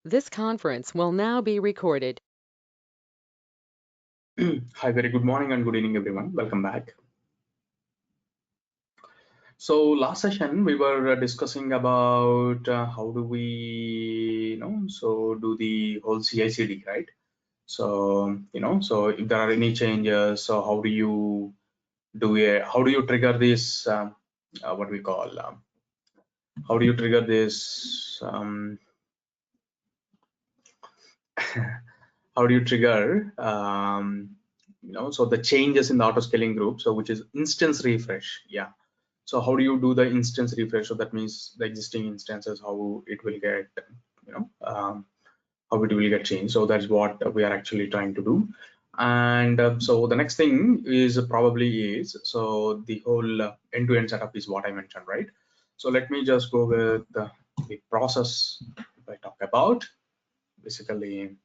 This conference will now be recorded. Hi, very good morning and good evening, everyone. Welcome back. So last session we were discussing about how do we, do the whole CI/CD, right? So, so if there are any changes, so how do you do it? How do you trigger this? What we call? How do you trigger this? How do you trigger? So the changes in the auto scaling group, so which is instance refresh. Yeah. So how do you do the instance refresh? So that means the existing instances, how it will get, how it will get changed. So that's what we are actually trying to do. And so the next thing is probably is, so the whole end-to-end setup is what I mentioned, right? So let me just go with the process I talk about. Basically,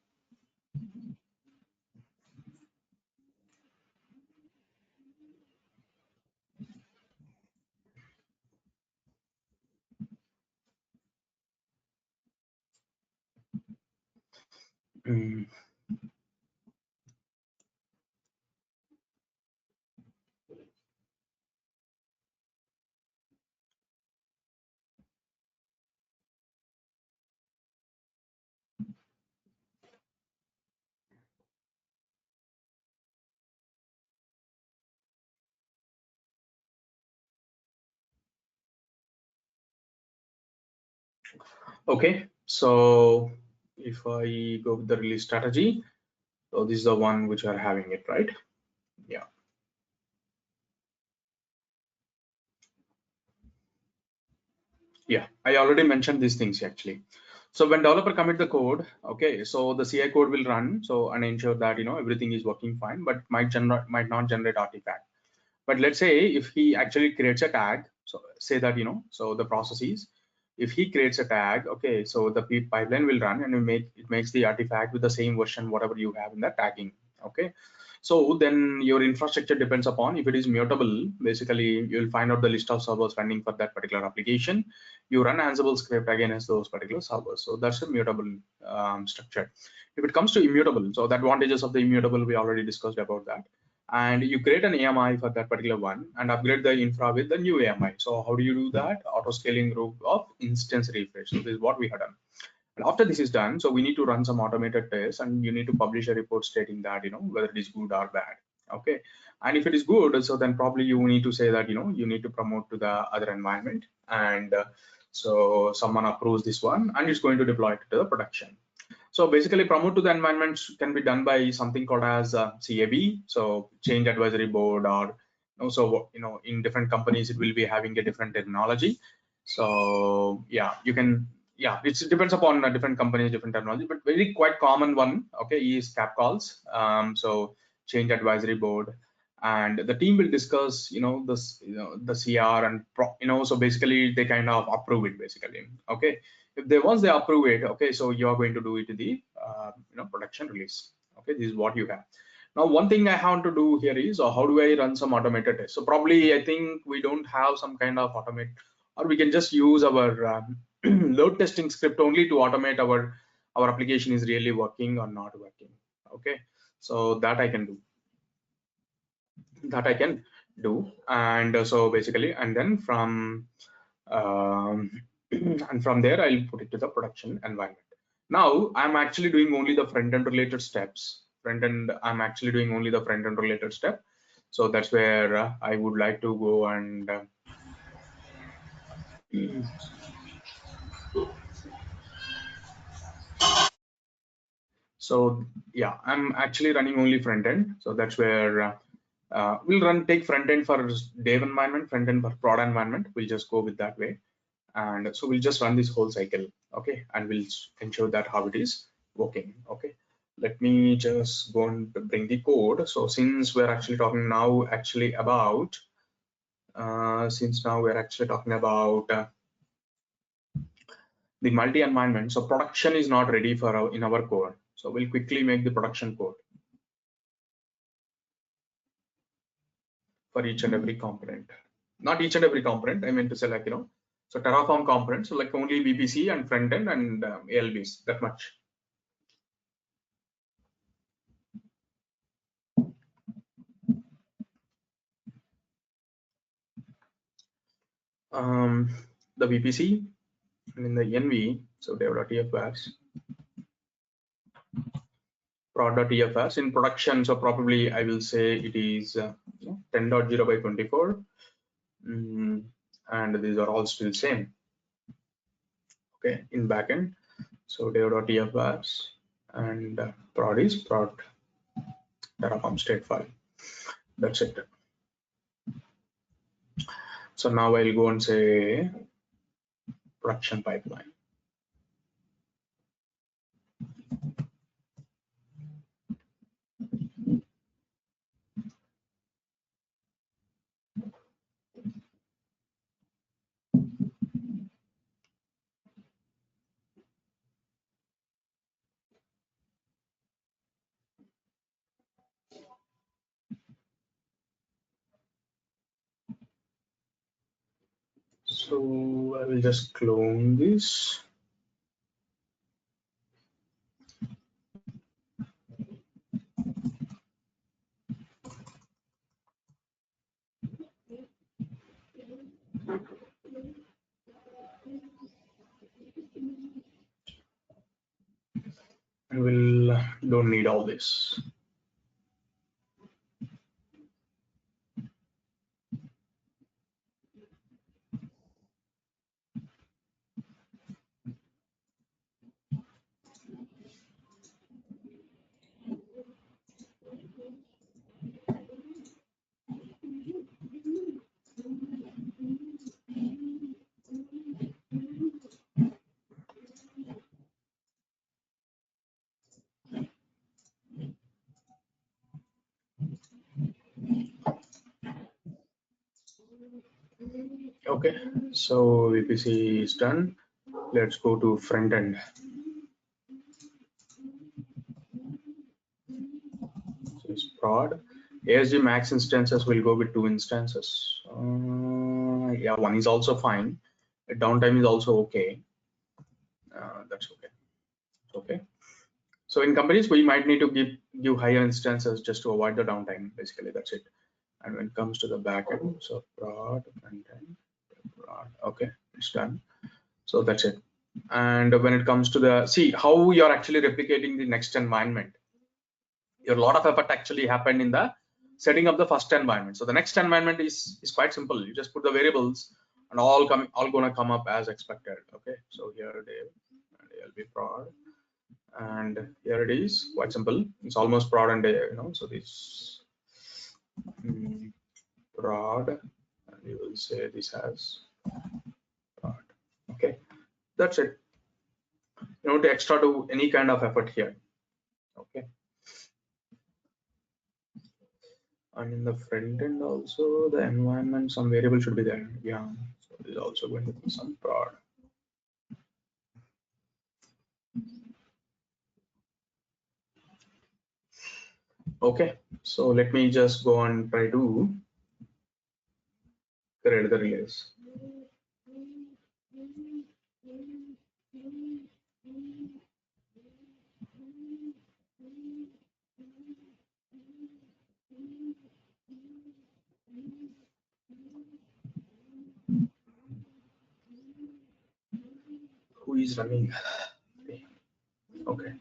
mm, okay. So if I go with the release strategy, so this is the one which are having it, right? Yeah. Yeah, I already mentioned these things actually. So when developer commit the code, okay, so the CI code will run, so and ensure that everything is working fine, but might not generate artifact. But let's say if he actually creates a tag, so say that so the process is, if he creates a tag, okay, so the pipeline will run and it makes the artifact with the same version whatever you have in the tagging, okay. So then your infrastructure depends upon if it is mutable. Basically, you'll find out the list of servers running for that particular application. You run Ansible script against those particular servers. So that's a mutable structure. If it comes to immutable, so the advantages of the immutable we already discussed about that. And you create an AMI for that particular one and upgrade the infra with the new AMI. So how do you do that? Auto scaling group of instance refresh. So this is what we have done. And after this is done, so we need to run some automated tests and you need to publish a report stating that, whether it is good or bad. Okay. And if it is good, so then probably you need to say that, you need to promote to the other environment. And so someone approves this one and it's going to deploy it to the production. So basically promote to the environment can be done by something called as CAB. So change advisory board, or so, in different companies, it will be having a different terminology. So yeah, you can, yeah, it depends upon different companies, different terminology, but very quite common one, okay, is cap calls. So change advisory board, and the team will discuss, this, the CR and so basically they kind of approve it basically, okay. If they once they approve it, okay, so you're going to do it to the production release. Okay, this is what you have. Now one thing I have to do here is, how do I run some automated tests? So probably I think we don't have some kind of automate, or we can just use our load testing script only to automate our application is really working or not working. Okay, so that I can do, and so basically, and then from um, and from there I'll put it to the production environment. Now I'm actually doing only the front end related steps. I'm actually doing only the front end related step. So that's where I would like to go and so yeah, I'm actually running only front end. So that's where we'll take front end for dev environment, front end for prod environment. We'll just go with that way. And so we'll just run this whole cycle, okay, and we'll ensure that how it is working. Okay, let me just go and bring the code. So since we're actually talking now actually about the multi environment, so production is not ready for in our code, so we'll quickly make the production code for each and every component. Not each and every component, I mean to say, like, So Terraform components, so like only VPC and front end and ALBs, that much. The VPC and in the NV, so dev.tfs, prod.tfs in production. So probably I will say it is 10.0 by 24, and these are all still same. Okay, in backend, so dev.tfs and prod is prod Terraform state file. That's it. So now I'll go and say production pipeline. So I will just clone this. And we'll don't need all this. Okay, so VPC is done. Let's go to front end. So it's prod. ASG max instances will go with 2 instances. Yeah, one is also fine. Downtime is also okay. That's okay. Okay. So in companies, we might need to give higher instances just to avoid the downtime. Basically, that's it. And when it comes to the backend, so prod front end, prod. Okay, it's done. So that's it. And when it comes to the see how you're actually replicating the next environment, a lot of effort actually happened in the setting up the first environment. So the next environment is quite simple. You just put the variables and all gonna come up as expected. Okay, so here dev and ALB prod, and here it is quite simple. It's almost prod and so this prod, and you will say this has prod. Okay, that's it. You don't extra do any kind of effort here. Okay. And in the front end also the environment, some variable should be there. Yeah, so there's also going to be some prod. Okay, so let me just go and try to create the relays. Who is running? Okay.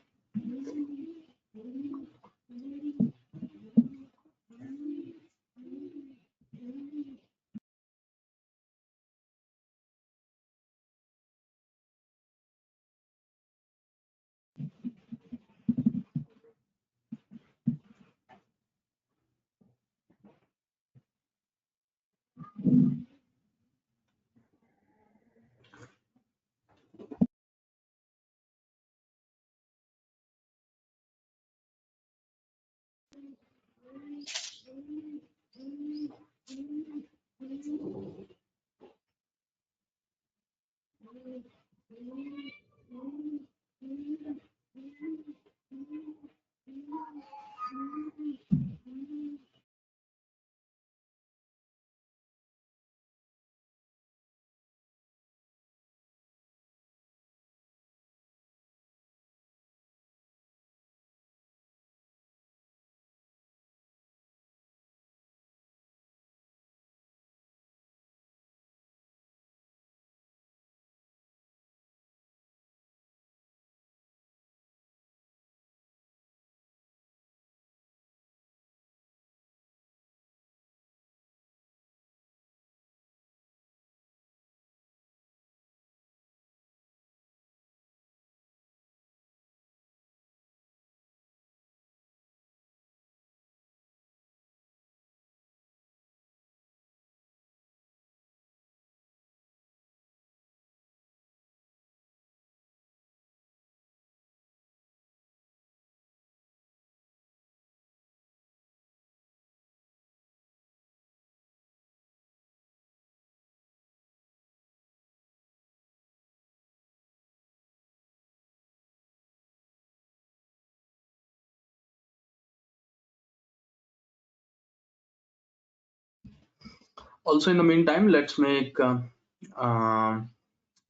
Also, in the meantime, let's make the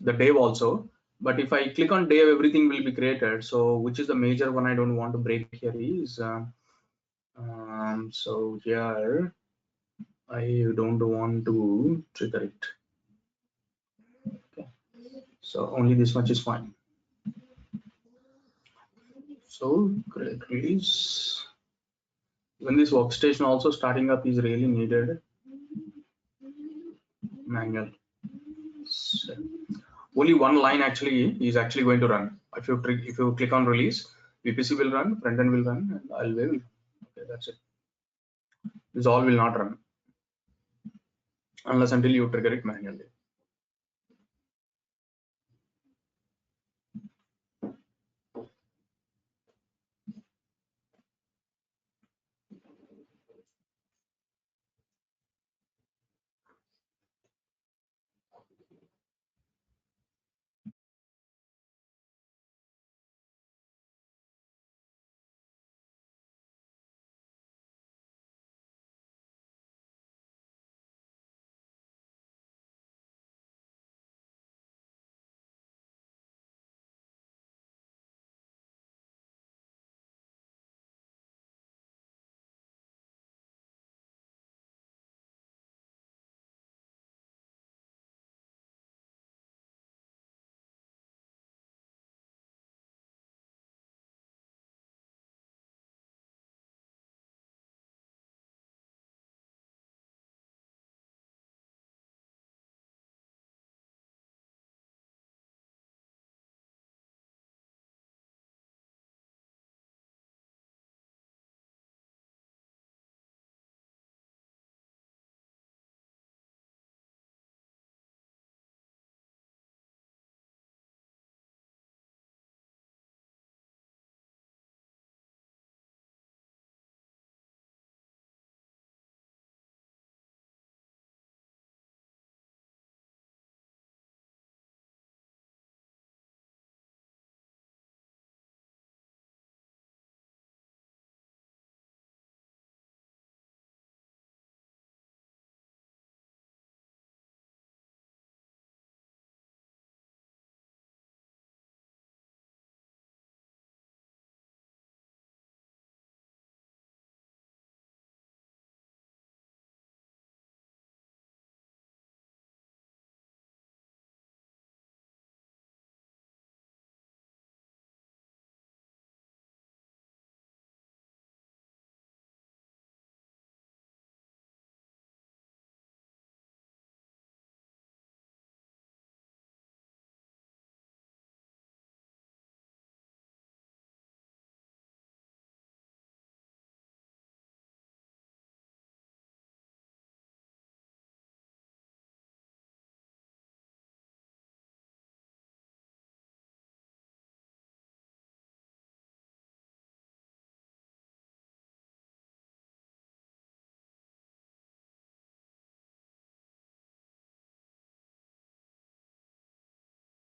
dev also. But if I click on dev, everything will be created. So which is the major one I don't want to break here is so here I don't want to trigger it. Okay, so only this much is fine. So create release. When this workstation also starting up is really needed. Manual. So only one line actually is actually going to run. If you click on release, VPC will run, front end will run, and Alway will. Okay, that's it. This all will not run unless until you trigger it manually.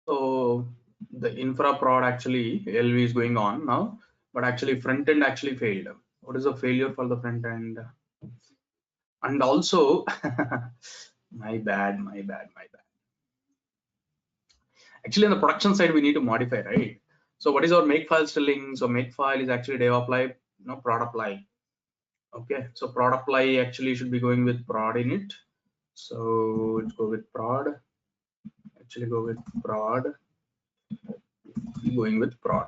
So the infra prod actually LV is going on now, but actually front end actually failed. What is the failure for the front end? And also, my bad. Actually, on the production side, we need to modify, right? So what is our makefile telling? So makefile is actually dev apply, no prod apply. Okay, so prod apply actually should be going with prod in it. So let's go with prod. Actually, go with prod. Going with prod.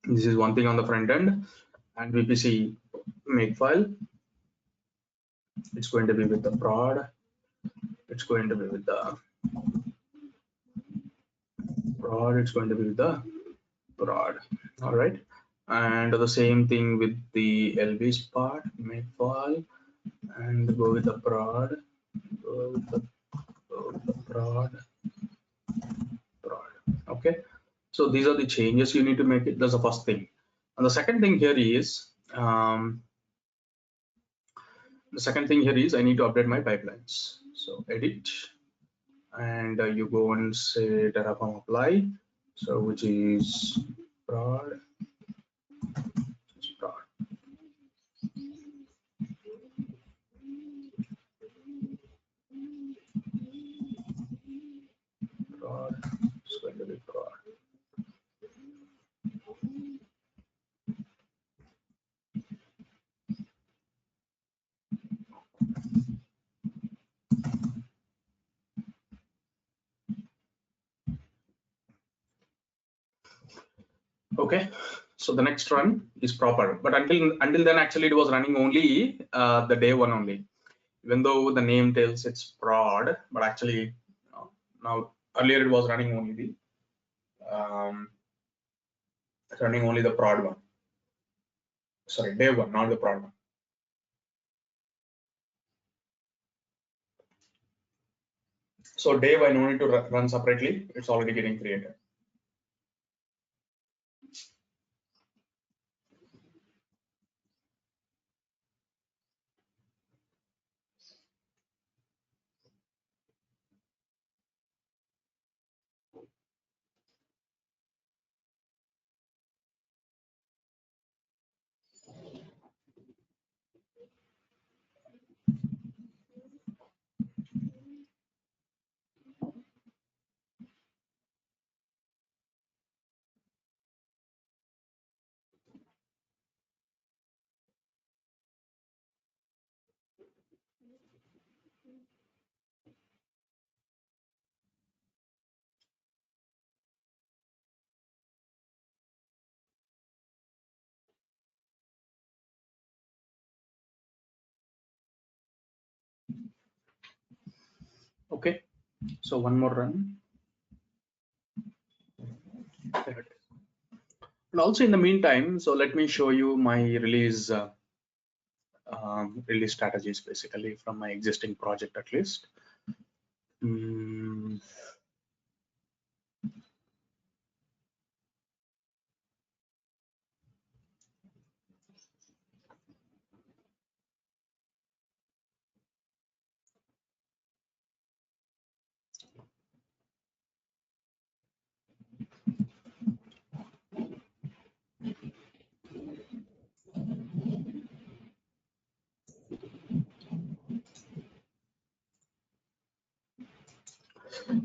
This is one thing on the front end, and VPC makefile. It's going to be with the prod. It's going to be with the prod. It's going to be with the prod. All right, and the same thing with the LV's part makefile, and go with the prod. Go with the prod. Okay, so these are the changes you need to make it. That's the first thing. And the second thing here is I need to update my pipelines. So edit, and you go and say Terraform apply. So which is prod. Okay, so the next run is proper, but until then actually it was running only the day one only, even though the name tells it's prod, but actually now earlier it was running only the prod one. Sorry, day one, not the prod one. So day one, no need to run separately. It's already getting created. Okay, so one more run. And also in the meantime, so let me show you my release release strategies basically from my existing project at least.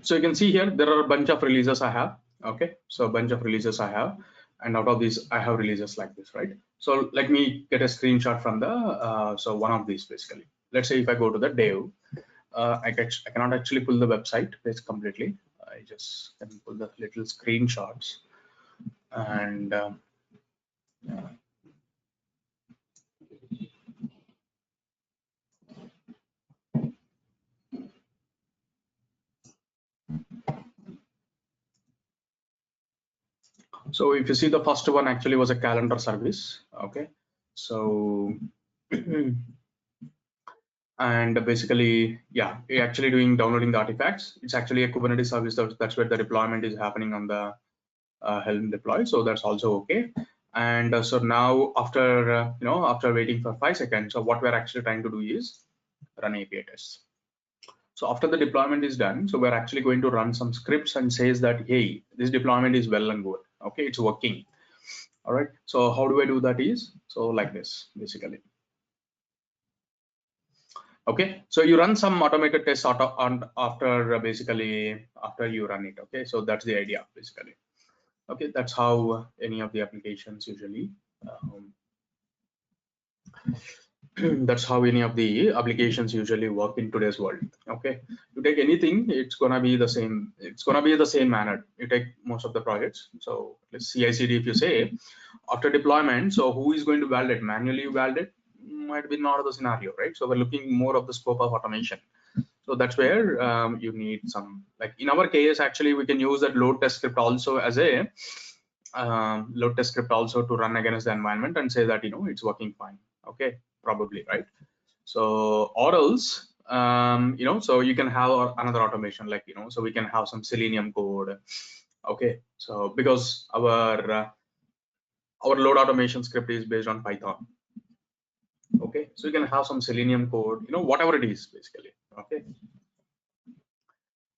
So you can see here there are a bunch of releases I have. Okay, so a bunch of releases I have, and out of these I have releases like this, right? So let me get a screenshot from the so one of these basically. Let's say if I go to the dev, I cannot actually pull the website page completely. I just can pull the little screenshots and so if you see the first one actually was a calendar service. Okay, so and basically, yeah, we're actually downloading the artifacts. It's actually a Kubernetes service. That's where the deployment is happening on the Helm deploy. So that's also okay. And so now after after waiting for 5 seconds, so what we're actually trying to do is run API tests. So after the deployment is done, so we're actually going to run some scripts and says that, hey, this deployment is well and good. Okay, it's working. All right. So how do I do that is so like this basically. Okay, so you run some automated tests after basically after you run it. Okay, so that's the idea basically. Okay, that's how any of the applications usually that's how any of the applications usually work in today's world. Okay, you take anything, it's gonna be the same. It's gonna be the same manner. You take most of the projects. So let's CI/CD. If you say after deployment, so who is going to validate? Manually validate might be not the scenario, right? So we're looking more of the scope of automation. So that's where you need some, like in our case, actually we can use that load test script also as a load test script also to run against the environment and say that it's working fine. Okay, probably, right? So or else so you can have another automation, like so we can have some Selenium code. Okay, so because our load automation script is based on Python. Okay, so you can have some Selenium code, whatever it is basically. Okay,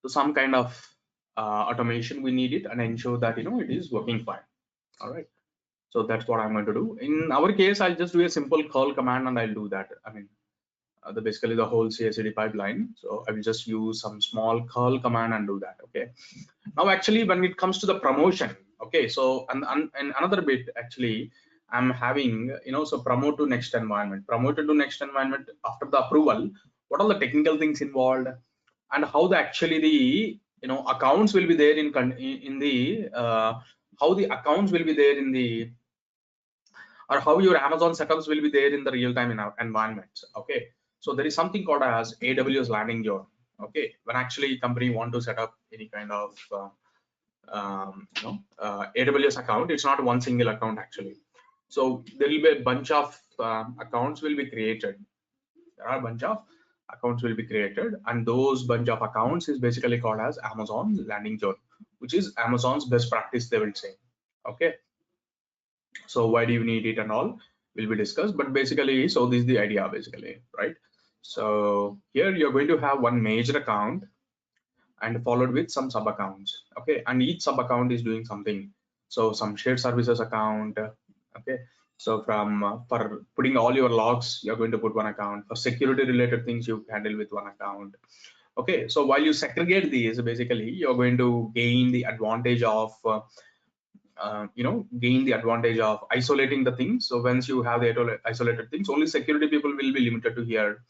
so some kind of automation we need it and ensure that it is working fine. All right, so that's what I'm going to do. In our case, I'll just do a simple curl command and I'll do that. I mean basically the whole CI/CD pipeline. So I will just use some small curl command and do that. Okay, now actually when it comes to the promotion, okay, so and another bit actually I'm having so promote to next environment, promoted to next environment after the approval. What are the technical things involved and how the actually the accounts will be there in the how the accounts will be there in the, or how your Amazon setups will be there in the real-time environments. Okay, so there is something called as AWS landing zone. Okay, when actually company want to set up any kind of AWS account, it's not one single account actually. So there will be a bunch of accounts will be created. There are a bunch of accounts will be created, and those bunch of accounts is basically called as Amazon landing zone, which is Amazon's best practice, they will say. Okay, so why do you need it and all will be discussed, but basically, so this is the idea basically, right? So here you're going to have one major account and followed with some sub accounts. Okay, and each sub account is doing something. So some shared services account. Okay, so from for putting all your logs, you're going to put one account. For security related things, you handle with one account. Okay, so while you segregate these, basically you're going to gain the advantage of gain the advantage of isolating the things. So once you have the isolated things, only security people will be limited to here.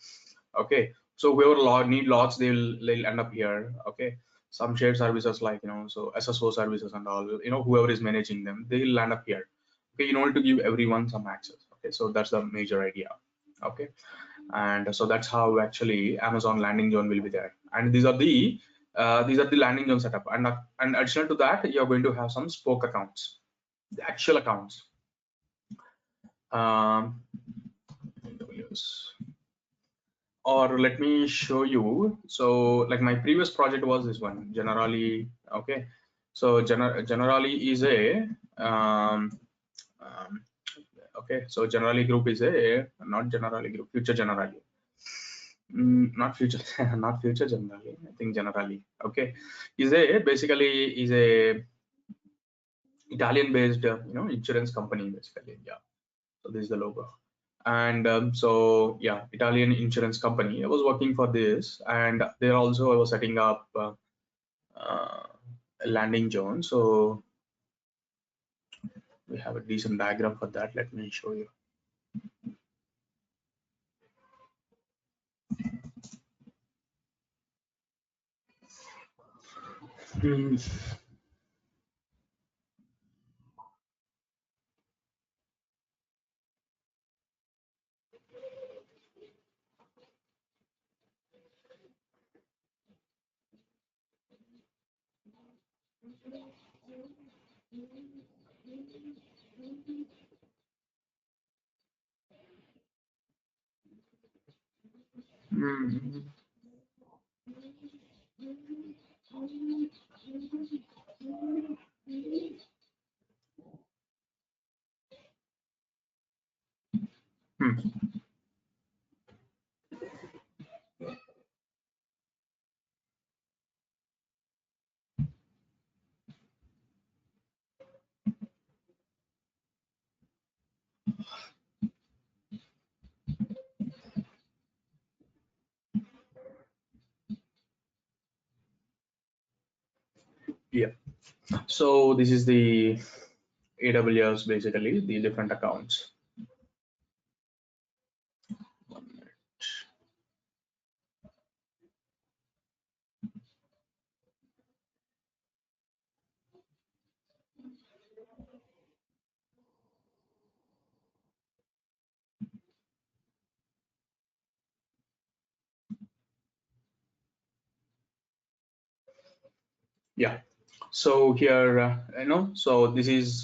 Okay, so whoever need logs, they'll end up here. Okay, some shared services like so SSO services and all, whoever is managing them, they'll land up here. Okay, in order to give everyone some access. Okay, so that's the major idea. Okay, and so that's how actually Amazon landing zone will be there, and these are the landing zone setup, and additional to that, you're going to have some spoke accounts, the actual accounts. Or let me show you. So like my previous project was this one, Generali. Okay, so Generali is a okay, so Generali group is a, not Generali group, Future Generali. Not future not future Generali, I think Generali. Okay, is a basically is a Italian based insurance company basically. Yeah, so this is the logo. And so yeah, Italian insurance company, I was working for this, and there also I was setting up a landing zone. So we have a decent diagram for that. Let me show you. Hmm. Hmm. Hmm. Yeah, so this is the AWS, basically the different accounts. Yeah, so here so this is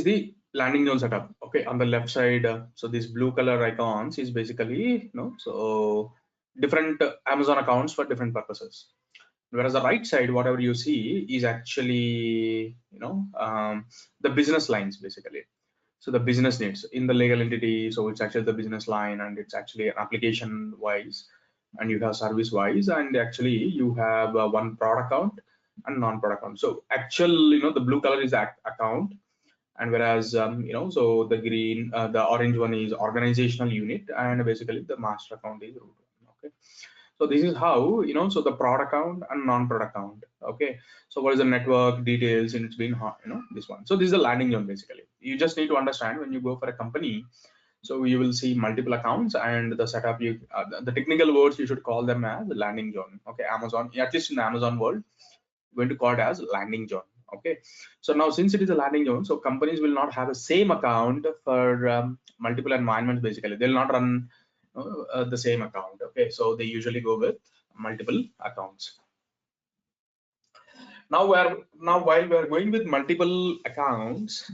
the landing zone setup. Okay, on the left side, so these blue color icons is basically so different Amazon accounts for different purposes, whereas the right side, whatever you see, is actually the business lines basically. So the business needs in the legal entity, so it's actually the business line, and it's actually application wise, and you have service wise, and actually you have one product account and non-product account. So actual, the blue color is account, and whereas so the green, the orange one is organizational unit, and basically the master account is root one. Okay, so this is how so the product account and non-product account. Okay, so what is the network details, and it's been this one. So this is the landing zone basically. You just need to understand when you go for a company, so you will see multiple accounts, and the setup, you the technical words, you should call them as the landing zone. Okay, Amazon, at least in the Amazon world, going to call it as landing zone. Okay, so now since it is a landing zone, so companies will not have the same account for multiple environments. Basically, they'll not run the same account. Okay, so they usually go with multiple accounts. Now while we are going with multiple accounts,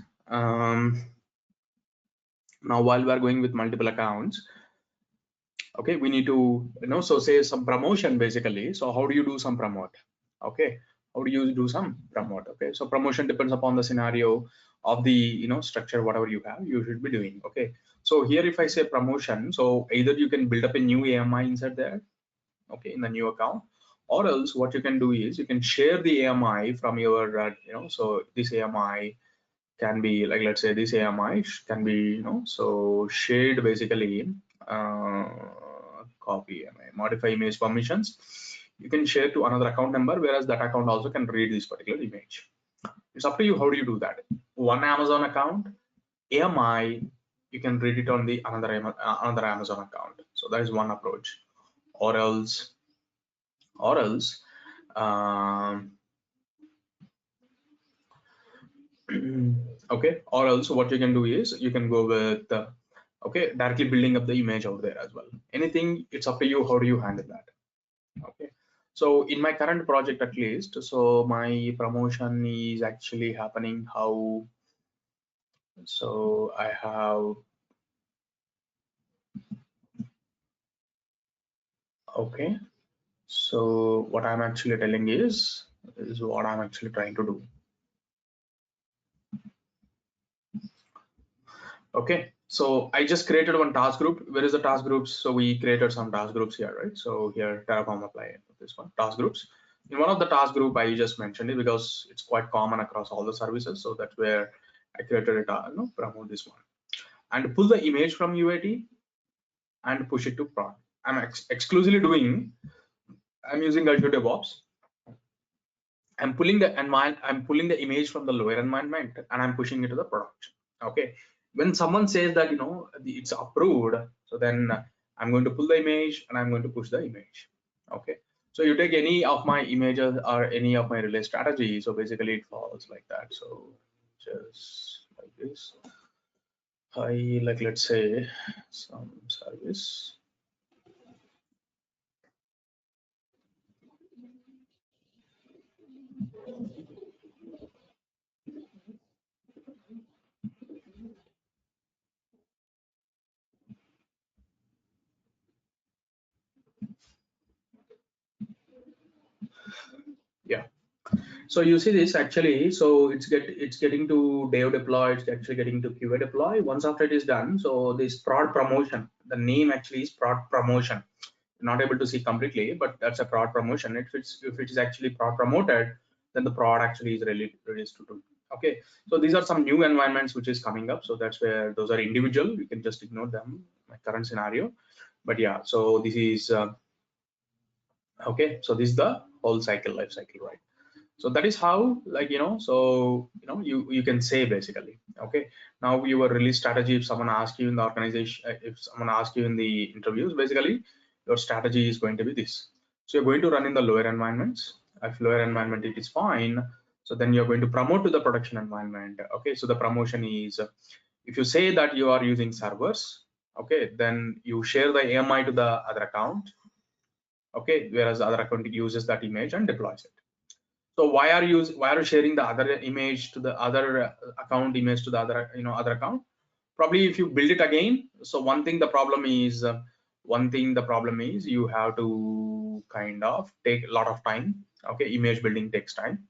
okay, we need to so say some promotion basically. So how do you do some promote? Okay, how do you do some promote? Okay, so promotion depends upon the scenario of the structure, whatever you have, you should be doing. Okay, so here if I say promotion, so either you can build up a new AMI inside there, okay, in the new account, or else what you can do is you can share the AMI from your so this AMI can be like, let's say this AMI can be so shared basically. Copy AMI, modify image permissions, you can share to another account number, whereas that account also can read this particular image. It's up to you how do you do that. One Amazon account AMI, you can read it on the another Amazon account. So that is one approach. Or else um, okay, or else what you can do is you can go with okay, directly building up the image out there as well. Anything, it's up to you how do you handle that. Okay, so in my current project at least, so my promotion is actually happening how, so I have, okay, so what I'm actually telling is what I'm actually trying to do. Okay, so I just created one task group. Where is the task groups? So we created some task groups here, right? So here Terraform apply this one, task groups. In one of the task group, I just mentioned it because it's quite common across all the services. So that's where I created it, promote this one, and pull the image from UAT and push it to prod. I'm exclusively doing, I'm using Azure DevOps. I'm pulling the image from the lower environment and I'm pushing it to the production. Okay, when someone says that it's approved, so then I'm going to pull the image and I'm going to push the image. Okay, so you take any of my images or any of my relay strategy, so basically it follows like that. So just like this, I like, let's say some service. Yeah, so you see this actually, so it's getting to dev deploy, it's actually getting to QA deploy. Once after it is done, so this prod promotion, the name actually is prod promotion. You're not able to see completely, but that's a prod promotion. If it is actually prod promoted, then the prod actually is really released to do. Okay, so these are some new environments which is coming up. So that's where those are individual, you can just ignore them, my current scenario. But yeah, so this is okay, so this is the whole cycle, life cycle, right? So that is how, like, so you can say basically. Okay, now your release strategy, if someone asks you in the organization, if someone asks you in the interviews, basically your strategy is going to be this. So you're going to run in the lower environments. If lower environment it is fine, so then you're going to promote to the production environment. Okay, so the promotion is, if you say that you are using servers, okay, then you share the AMI to the other account. Okay, whereas the other account uses that image and deploys it. So why are you sharing the other image to the other account, image to the other other account? Probably if you build it again. So one thing the problem is you have to kind of take a lot of time. Okay, image building takes time.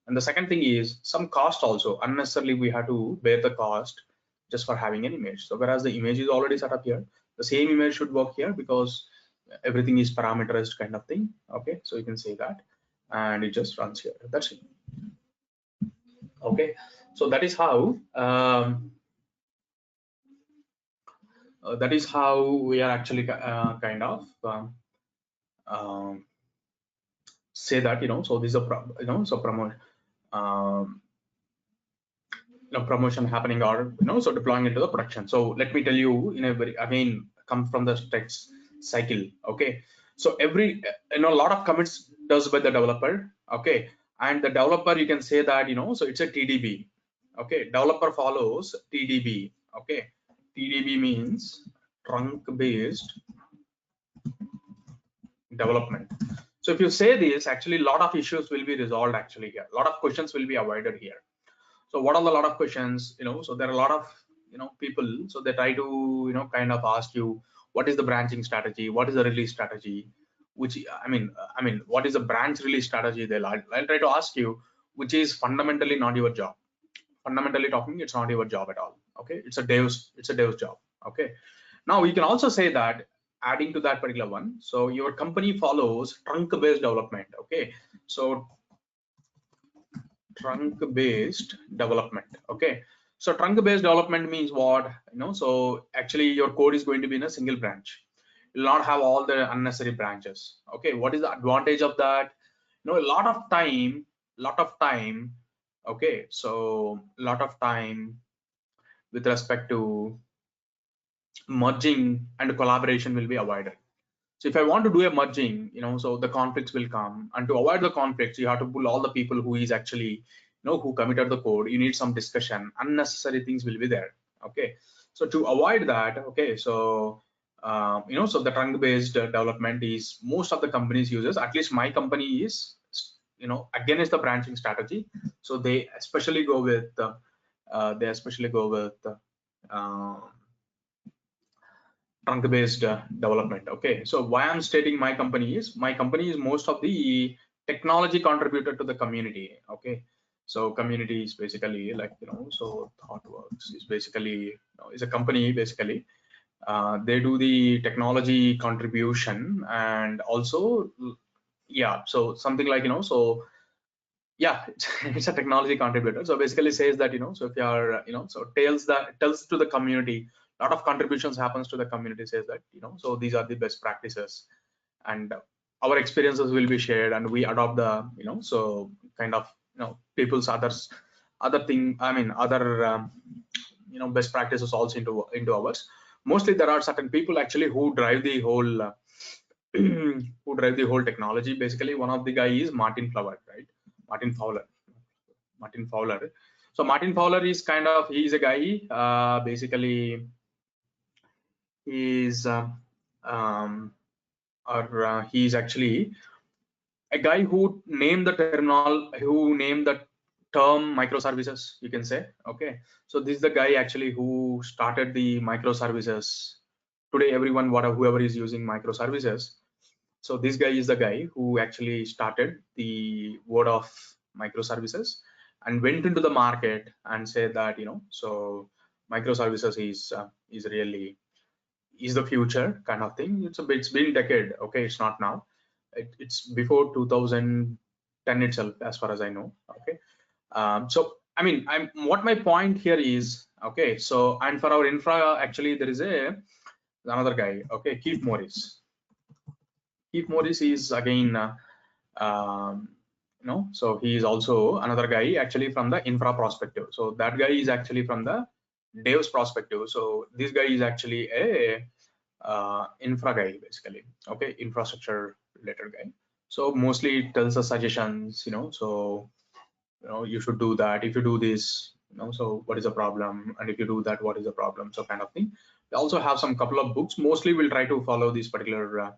And the second thing is some cost also. Unnecessarily we have to bear the cost just for having an image. So whereas the image is already set up here, the same image should work here because everything is parameterized kind of thing. Okay, so you can say that, and it just runs here. That's it. Okay, so that is how we are actually kind of say that so this is a so promote promotion happening, or so deploying into the production. So let me tell you in a very, again, come from the text cycle. Okay, so every a lot of commits does by the developer. Okay, And the developer, you can say that, so it's a TDB. Okay, developer follows TDB. Okay, TDB means trunk based development. So if you say this, actually a lot of issues will be resolved actually here. A lot of questions will be avoided here. So what are the lot of questions? So there are a lot of people. So they try to kind of ask you, what is the branching strategy? What is the release strategy? Which what is the branch release strategy? I'll try to ask you, which is fundamentally not your job. Fundamentally talking, it's not your job at all. Okay, it's a dev's job. Okay, now we can also say that, adding to that particular one, so your company follows trunk based development. Okay, so trunk based development. Okay, so trunk based development means what? So actually your code is going to be in a single branch. You'll not have all the unnecessary branches. Okay, what is the advantage of that? A lot of time. Okay, so a lot of time with respect to merging and collaboration will be avoided. So if I want to do a merging, so the conflicts will come, and to avoid the conflicts, you have to pull all the people who is actually, who committed the code. You need some discussion. Unnecessary things will be there. Okay, so to avoid that, okay, so so the trunk-based development is most of the companies uses. At least my company is, against the branching strategy. So they especially go with uh, trunk based development. Okay, so why I'm stating my company is most of the technology contributed to the community. Okay, so community is basically like, so ThoughtWorks is basically, is a company basically. They do the technology contribution, and also, yeah, so something like, so yeah, it's a technology contributor. So basically says that, so if you are, so tells to the community, a lot of contributions happens to the community, says that, so these are the best practices, and our experiences will be shared, and we adopt the, so kind of, people's other thing, other best practices also into ours. Mostly there are certain people actually who drive the whole who drive the whole technology. Basically, one of the guy is Martin Flower, right? Martin Fowler. Martin Fowler. So Martin Fowler is kind of, he's a guy, basically he's he's actually a guy who named the term microservices, you can say. Okay, so this is the guy actually who started the microservices. Today everyone, whoever is using microservices, so this guy is the guy who actually started the word of microservices and went into the market and said that, so microservices is really is the future kind of thing. It's been decade. Okay, it's not now. It's before 2010 itself, as far as I know. Okay, so what my point here is, okay, so, and for our infra, actually there is another guy. Okay, Keith Morris. Keith Morris is again, so he is also another guy actually from the infra perspective. So that guy is actually from the devs perspective. So this guy is actually a infra guy basically. Okay, infrastructure related guy. So mostly it tells us suggestions, so you should do that. If you do this, so what is the problem? And if you do that, what is the problem? So kind of thing. We also have some couple of books. Mostly we'll try to follow these particular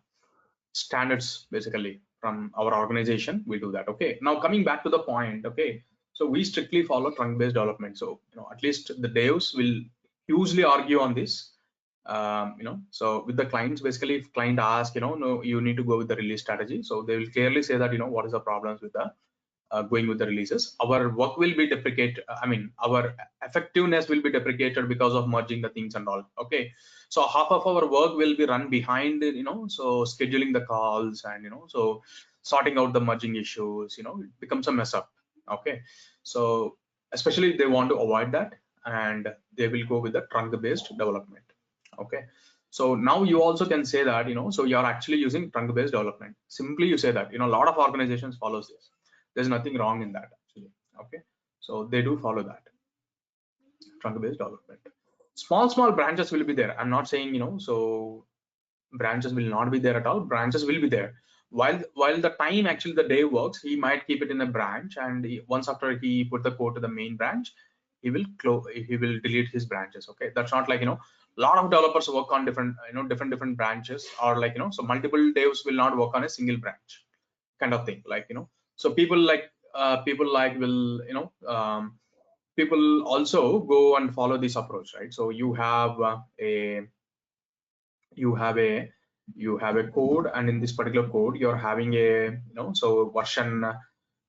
standards basically from our organization. We do that. Okay, now coming back to the point. Okay, so we strictly follow trunk based development. So at least the devs will hugely argue on this. So with the clients, basically if client asks, no, you need to go with the release strategy, so they will clearly say that, what is the problems with the going with the releases. Our work will be deprecated. Our effectiveness will be deprecated because of merging the things and all. Okay, so half of our work will be run behind, so scheduling the calls and, so sorting out the merging issues. It becomes a mess up. Okay, so especially they want to avoid that, and they will go with the trunk based development. Okay, so now you also can say that, so you're actually using trunk based development. Simply you say that, a lot of organizations follows this. There's nothing wrong in that actually. Okay, so they do follow that trunk based development. Small branches will be there. I'm not saying, so branches will not be there at all. Branches will be there. while the time actually the day works, he might keep it in a branch, and once after he put the code to the main branch, he will delete his branches. Okay, that's not like, a lot of developers work on different, different branches, or like, so multiple devs will not work on a single branch kind of thing, like, so people like will, people also go and follow this approach, right? So you have a you have a code, and in this particular code you're having a, so version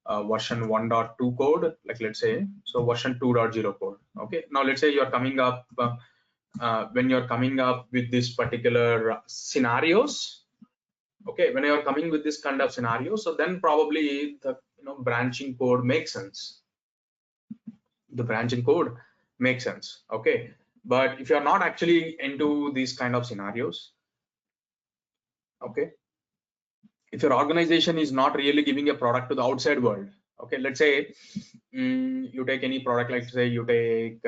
1.2 code, like let's say, so version 2.0 code. Okay, now let's say you're coming up when you're coming up with this particular scenarios. Okay, when you're coming with this kind of scenario, so then probably the, branching code makes sense. The branching code makes sense. Okay, but if you're not actually into these kind of scenarios, okay, if your organization is not really giving a product to the outside world, okay, let's say you take any product, like say you take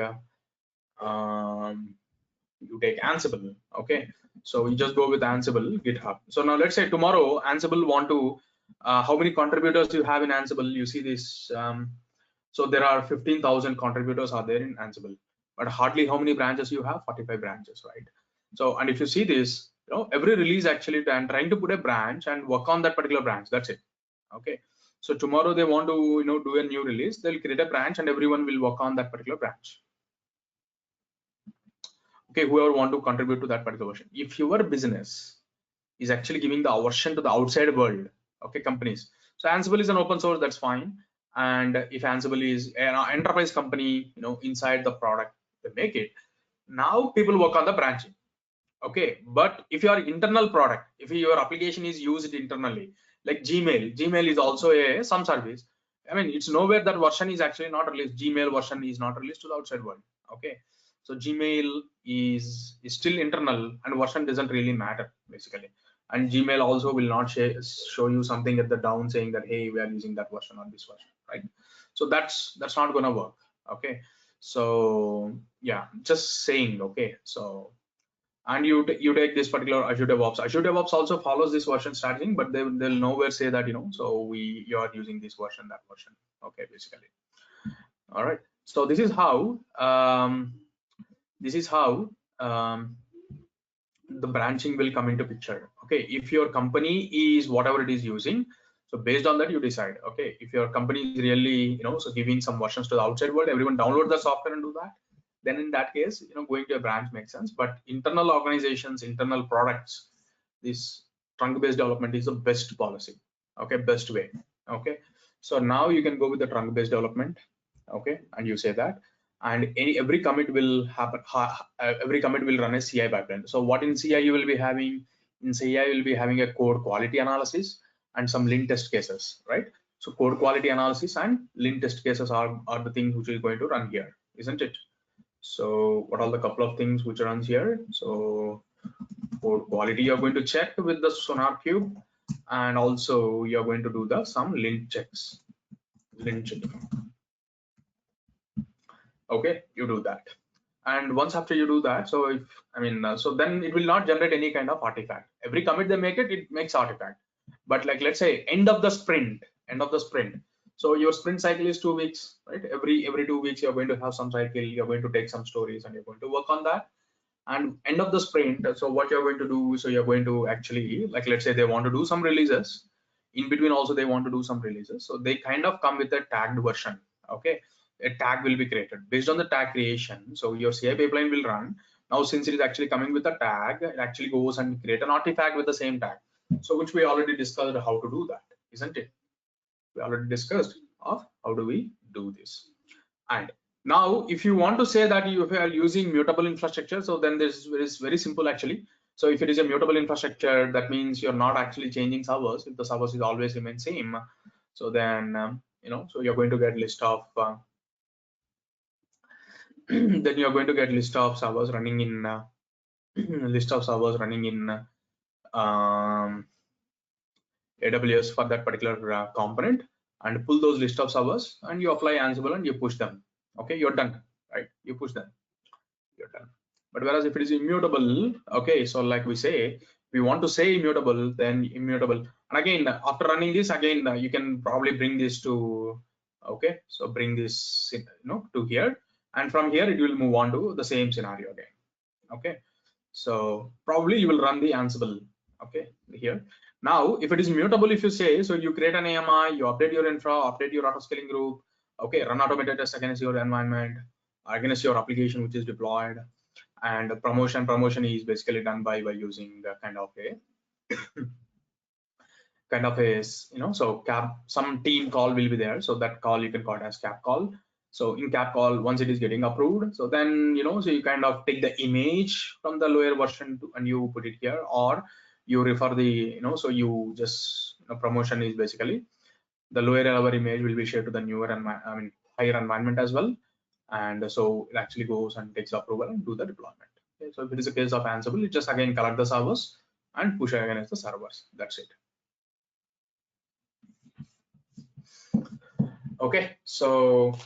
Ansible. Okay, so you just go with Ansible GitHub. So now let's say tomorrow Ansible want to how many contributors you have in Ansible? You see this, so there are 15,000 contributors are there in Ansible, but hardly how many branches you have? 45 branches, right? So, and if you see this, every release actually trying to put a branch and work on that particular branch. That's it. Okay, so tomorrow they want to, do a new release, they'll create a branch and everyone will work on that particular branch. Okay, whoever want to contribute to that particular version. If your business is actually giving the version to the outside world, okay, companies, so Ansible is an open source, that's fine. And if Ansible is an enterprise company, inside the product they make it, now people work on the branching. Okay, but if your internal product, if your application is used internally, like Gmail is also some service. I mean, it's nowhere that version is actually not released. Gmail version is not released to the outside world. Okay, so Gmail is still internal, and version doesn't really matter basically. And Gmail also will not show you something at the down saying that, hey, we are using that version or this version, right? So that's not gonna work. Okay, so yeah, just saying. Okay, so and you take this particular Azure DevOps. Azure DevOps also follows this version strategy, but they'll nowhere say that, so you are using this version, that version. Okay, basically. All right. So this is how the branching will come into picture. Okay, if your company is whatever it is using, so based on that you decide. Okay, if your company is really, so giving some versions to the outside world, everyone download the software and do that, then in that case, going to a branch makes sense. But internal organizations, internal products, this trunk based development is the best policy. Okay, best way. Okay, so now you can go with the trunk based development. Okay, and you say that, and every commit will happen, every commit will run a CI pipeline. So what in CI you will be having? In CI you will be having a code quality analysis and some lint test cases, right? So code quality analysis and lint test cases are the things which is going to run here, isn't it? So what are the couple of things which runs here? So code quality you're going to check with the Sonar Cube, and also you're going to do some lint checks, lint checking. Okay, you do that, and once after you do that, so if so then it will not generate any kind of artifact. Every commit they make it makes artifact. But like let's say end of the sprint, so your sprint cycle is 2 weeks, right? Every 2 weeks you're going to have some cycle, you're going to take some stories and you're going to work on that. And end of the sprint, so what you're going to do, so you're going to actually, like let's say they want to do some releases, in between also they want to do some releases, so they kind of come with a tagged version. Okay, a tag will be created based on the tag creation. So your CI pipeline will run. Now since it is actually coming with a tag, it actually goes and create an artifact with the same tag, so which we already discussed how to do that, isn't it? We already discussed of how do we do this. And now if you want to say that you are using mutable infrastructure, so then this is very simple actually. So if it is a mutable infrastructure, that means you're not actually changing servers. If the servers is always remain same, so then so you're going to get list of then you're going to get list of servers running in AWS for that particular component, and pull those list of servers and you apply Ansible and you push them. Okay, you're done, right? You push them, you're done. But whereas if it is immutable, okay, so like we say, we want to say immutable, then immutable. And again, after running this, again, you can probably bring this to, okay, so bring this, to here, and from here it will move on to the same scenario again. Okay, so probably you will run the Ansible, okay, here. Now, if it is mutable, if you say, so you create an AMI, you update your infra, update your auto scaling group, okay, run automated tests against your environment, against your application which is deployed, and promotion is basically done by using the kind of a so cap, some team call will be there, so that call you can call it as cap call. So in cap call, once it is getting approved, so then so you kind of take the image from the lower version and you put it here, or you refer the so you just promotion is basically the lower level image will be shared to the newer and higher environment as well, and so it actually goes and takes approval and do the deployment. Okay, so if it is a case of Ansible, it just again collect the servers and push against the servers. That's it. Okay, so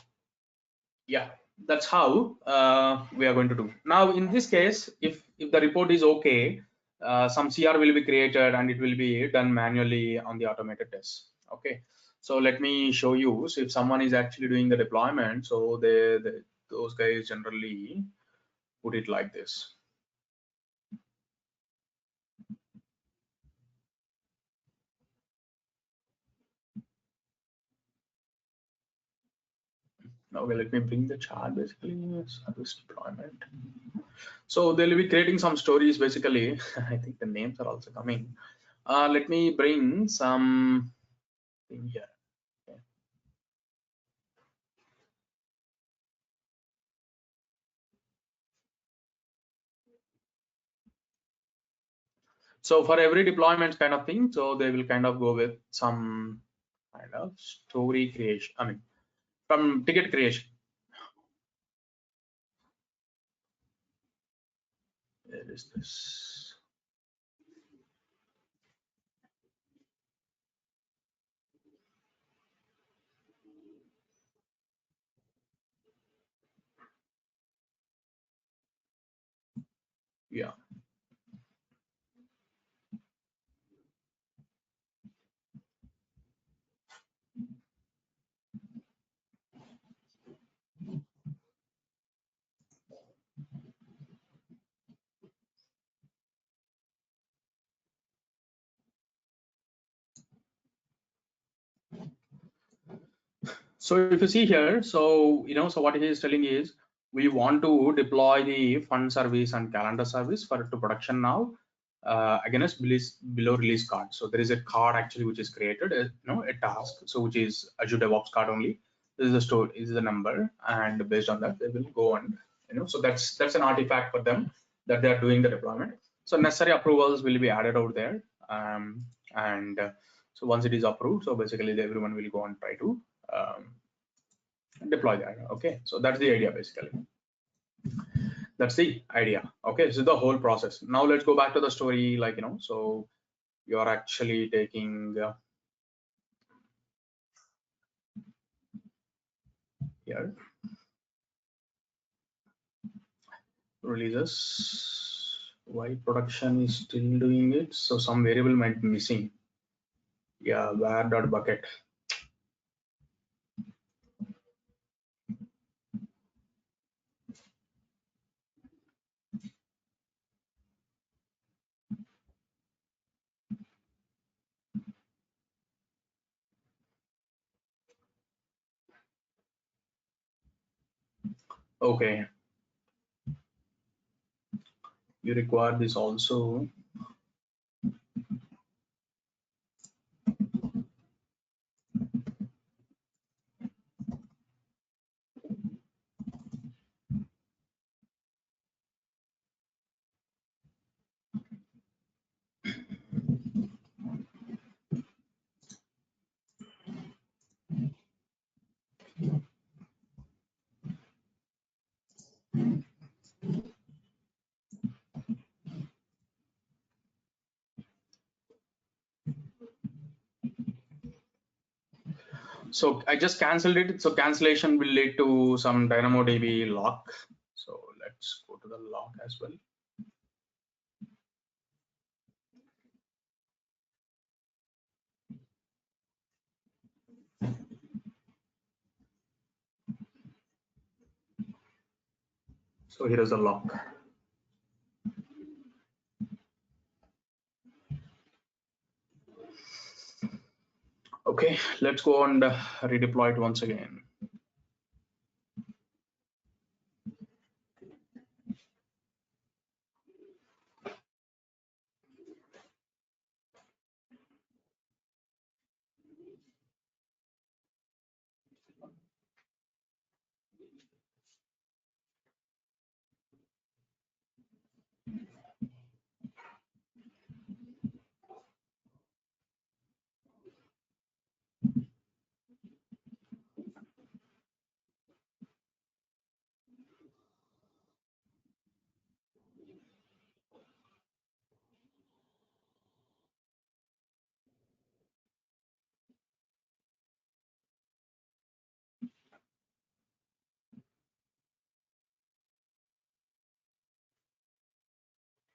yeah, that's how we are going to do. Now in this case, if the report is okay, some CR will be created and it will be done manually on the automated test. Okay, so let me show you. So if someone is actually doing the deployment, so those guys generally put it like this. Okay, let me bring the chart basically, service deployment. So they'll be creating some stories basically. I think the names are also coming. Let me bring some thing here. Okay. So for every deployment kind of thing, so they will kind of go with some kind of story creation. I mean, from ticket creation. Where is this? Yeah. So if you see here, so so what he is telling is we want to deploy the fund service and calendar service for to production now against below release card. So there is a card actually which is created, a task, so which is Azure DevOps card only. This is the store, is the number, and based on that they will go and so that's an artifact for them that they are doing the deployment. So necessary approvals will be added out there, and so once it is approved, so basically everyone will go and try to deploy that. Okay, so that's the idea basically. That's the idea. Okay, this is the whole process. Now let's go back to the story, like so you are actually taking here releases, why production is still doing it, so some variable might be missing. Yeah, where dot bucket. Okay, you require this also. So I just canceled it. So cancellation will lead to some DynamoDB lock. So let's go to the lock as well. So here is the lock. Okay, let's go and redeploy it once again.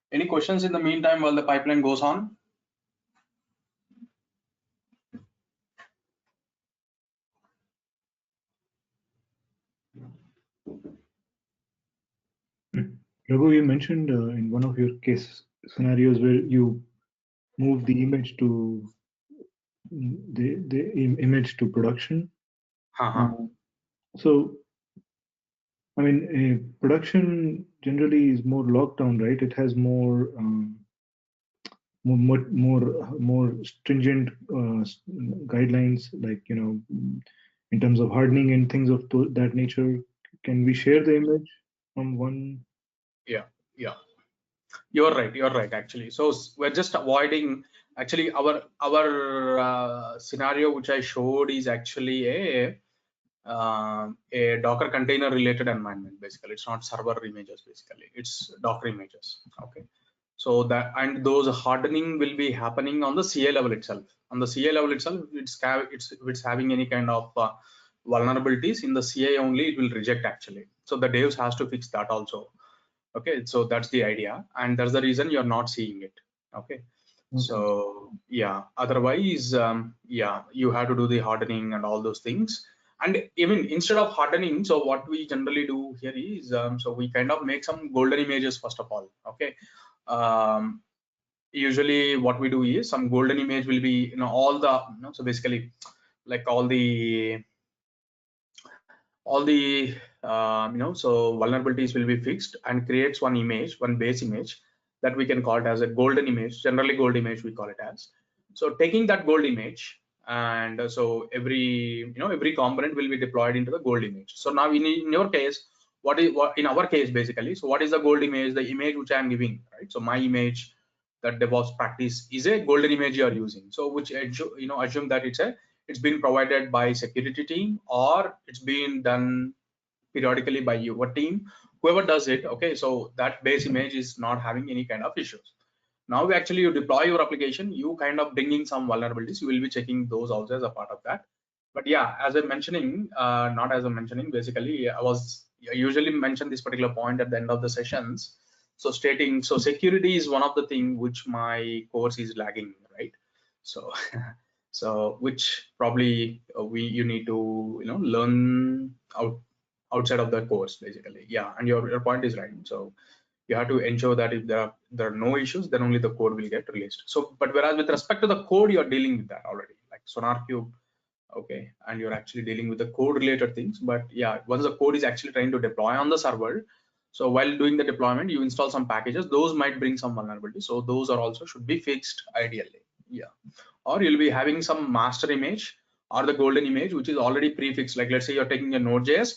Any questions in the meantime while the pipeline goes on? Raghu, you mentioned in one of your case scenarios where you move the image to image to production. So, I mean, production generally is more locked down, right? It has more more stringent guidelines, like, you know, in terms of hardening and things of that nature. Can we share the image from one? Yeah. You're right actually. So we're just avoiding, actually our scenario which I showed is actually a Docker container related environment. Basically, it's not server images. Basically, it's Docker images. Okay. So that, and those hardening will be happening on the CA level itself. On the CA level itself, if it's having any kind of vulnerabilities in the CA only, it will reject actually. So the devs has to fix that also. Okay, so that's the idea, and that's the reason you're not seeing it. Okay. So yeah, otherwise, yeah, you have to do the hardening and all those things. And even instead of hardening, so what we generally do here is, so we kind of make some golden images first of all. Okay. Usually what we do is some golden image will be, you know, all the, you know, so basically like all the you know, so vulnerabilities will be fixed and creates one image, one base image that we can call it as a golden image. Generally gold image we call it as. So taking that gold image, and so every, you know, every component will be deployed into the gold image. So now in your case, what in our case basically, so what is the gold image? The image which I am giving, right? So my image, that DevOps practice is a golden image you are using. So which, you know, assume that it's been provided by security team, or it's been done periodically by your team, whoever does it. Okay, so that base image is not having any kind of issues. Now actually you deploy your application, you kind of bringing some vulnerabilities, you will be checking those also as a part of that. But yeah, as I'm mentioning, not as I'm mentioning, basically I usually mention this particular point at the end of the sessions. So stating, so security is one of the thing which my course is lagging, right? So so which probably you need to, you know, learn outside of the course basically. Yeah, and your point is right. So you have to ensure that if there are no issues, then only the code will get released. So but whereas with respect to the code, you're dealing with that already, like SonarQube. Okay, and you're actually dealing with the code related things. But yeah, once the code is actually trying to deploy on the server, so while doing the deployment, you install some packages, those might bring some vulnerability, so those are also should be fixed ideally. Yeah, or you'll be having some master image or the golden image which is already prefixed. Like let's say you're taking a Node.js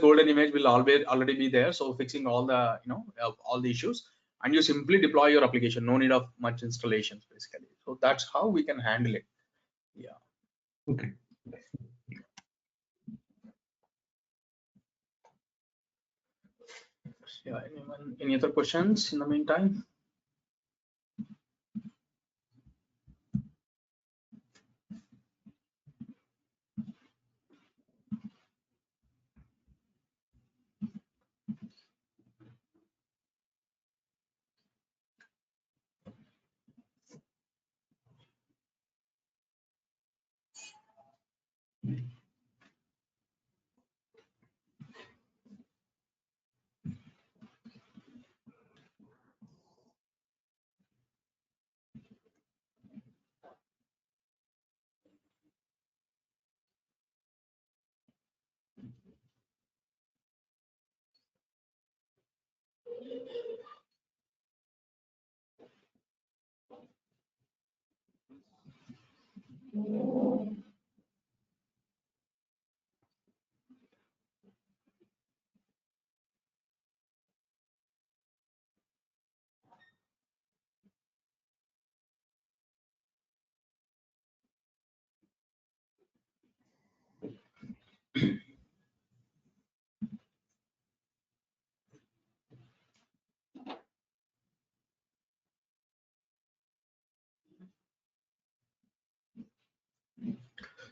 golden image will always already be there, so fixing all the, you know, all the issues, and you simply deploy your application, no need of much installations basically. So that's how we can handle it. Yeah. Okay. Yeah, anyone, any other questions in the meantime?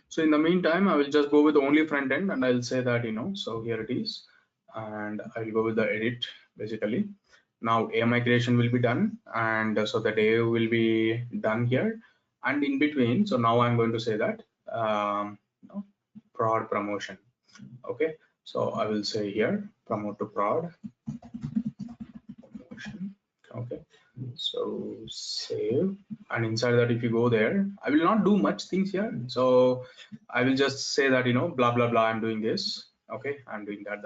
So in the meantime, I will just go with only front end and I'll say that, so here it is, and I'll go with the edit basically. Now AMI creation will be done, and so the day will be done here, and in between, so now I'm going to say that prod promotion. Okay, so I will say here promote to prod promotion. Okay, so save, and inside that, if you go there, I will not do much things here, so I will just say that, blah blah blah, I'm doing this. Okay, I'm doing that,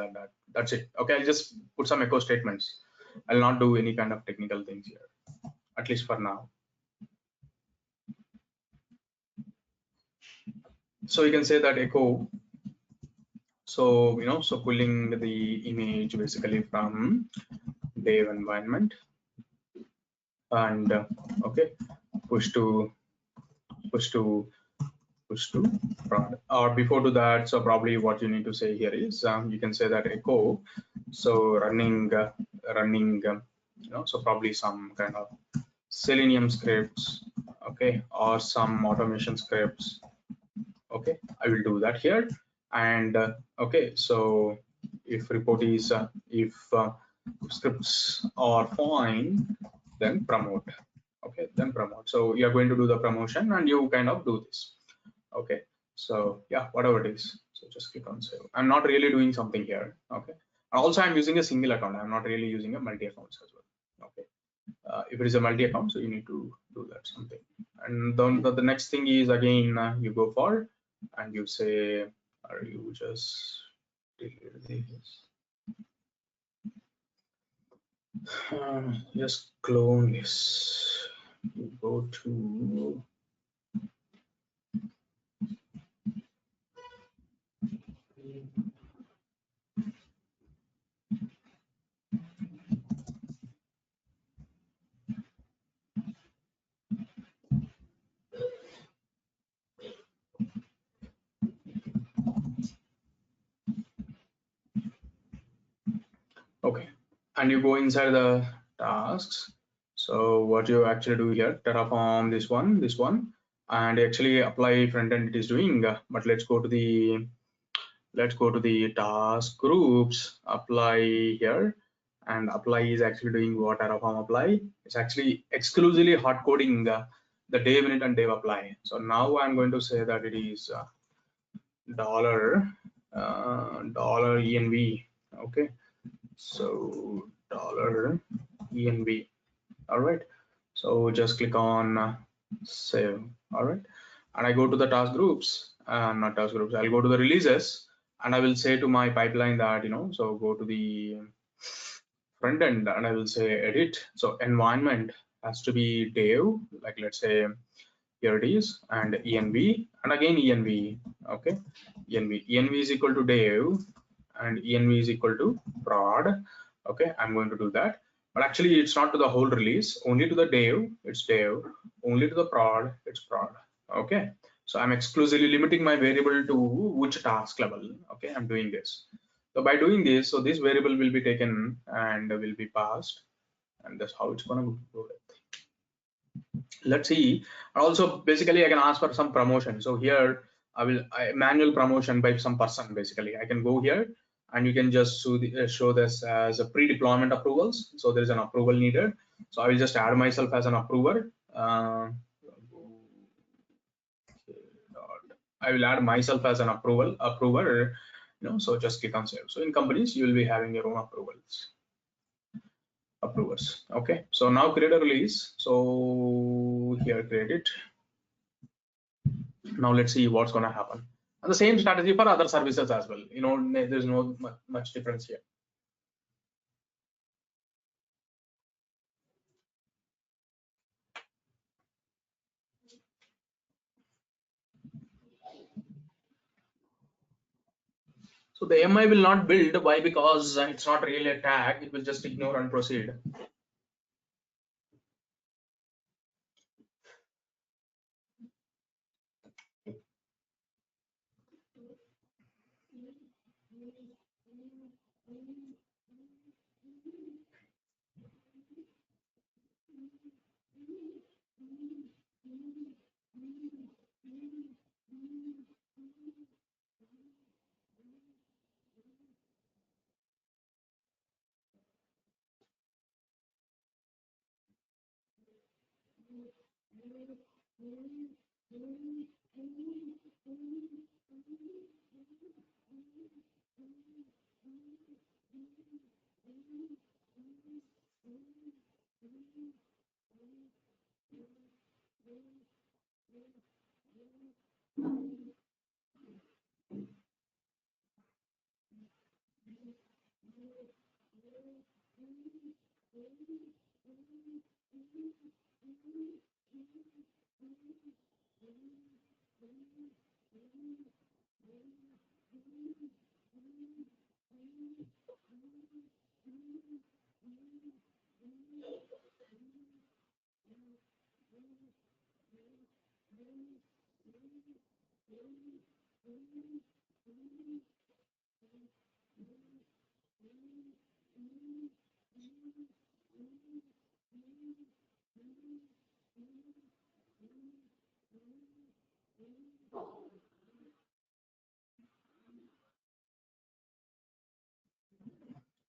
that's it. Okay, I'll just put some echo statements. I'll not do any kind of technical things here, at least for now. So you can say that echo, so so pulling the image basically from dev environment, and okay, push to prod. Or before to that, so probably what you need to say here is you can say that echo, so running so probably some kind of Selenium scripts, okay, or some automation scripts. Okay, I will do that here. And okay, so if report is if scripts are fine, then promote. Okay, then promote. So you're going to do the promotion and you kind of do this. Okay, so yeah, whatever it is, so just click on save. I'm not really doing something here. Okay, also I'm using a single account, I'm not really using a multi accounts as well. Okay, if it is a multi account, so you need to do that something. And then the next thing is again you go for and you say, are you just delete this, just clone this, you go to okay, and you go inside the tasks. So what you actually do here, Terraform this one, and actually apply front end it is doing, but let's go to the task groups, apply here, and apply is actually doing what Terraform apply. It's actually exclusively hard coding the dev init and dev apply. So now I'm going to say that it is dollar $env. Okay, so dollar $env. All right, so just click on save. All right, and I go to the task groups, not task groups, I'll go to the releases, and I will say to my pipeline that so go to the front end and I will say edit, so environment has to be dev, like let's say here it is, and env, and again env. Okay, env is equal to dev and env is equal to prod. Okay, I'm going to do that, but actually it's not to the whole release, only to the dev it's dev, only to the prod it's prod. Okay, so I'm exclusively limiting my variable to which task level. Okay, I'm doing this. So by doing this, so this variable will be taken and will be passed, and that's how it's going to go. Let's see. Also basically I can ask for some promotion, so here I manual promotion by some person. Basically I can go here and you can just show this as a pre-deployment approvals, so there is an approval needed, so I will just add myself as an approver. I will add myself as an approver, so just click on save. So in companies you will be having your own approvers. Okay, so now create a release, so here create it. Now let's see what's going to happen, and the same strategy for other services as well. There's no much difference here. So the AMI will not build. Why? Because it's not really a tag. It will just ignore and proceed.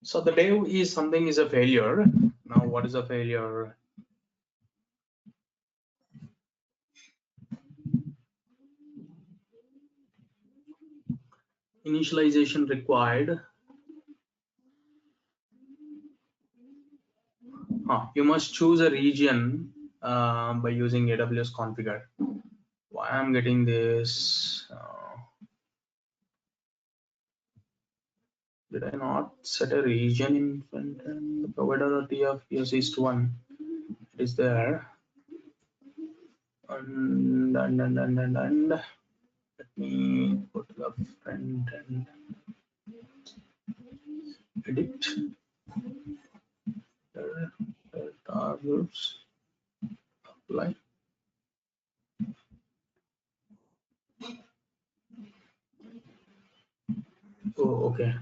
So the dev is something is a failure. Now what is a failure? Initialization required. You must choose a region by using AWS configure. Why I'm getting this? Did I not set a region in front end? The provider TF yes is 1. It is there. And let me go to the front end. Edit. Targets. Apply. Oh, okay.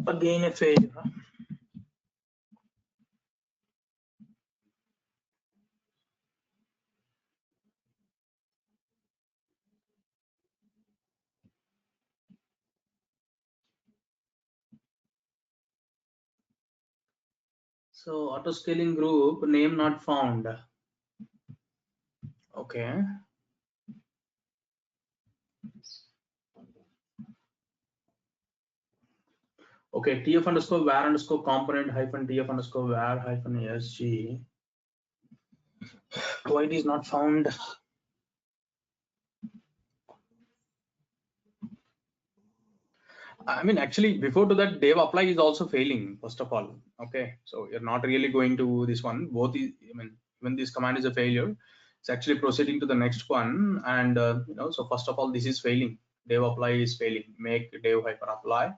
Again a failure. So auto scaling group name not found. Okay. Okay, tf underscore var underscore component hyphen tf underscore var hyphen asg. Why it is not found? I mean, actually, before to that, dev apply is also failing. First of all, okay, so you're not really going to this one. Both, I mean, when this command is a failure, it's actually proceeding to the next one, and so first of all, this is failing. Dev apply is failing. Make dev hyper apply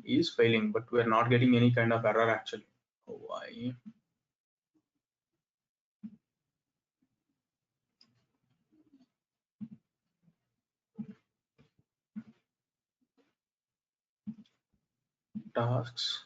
is failing, but we're not getting any kind of error actually. Why? Tasks.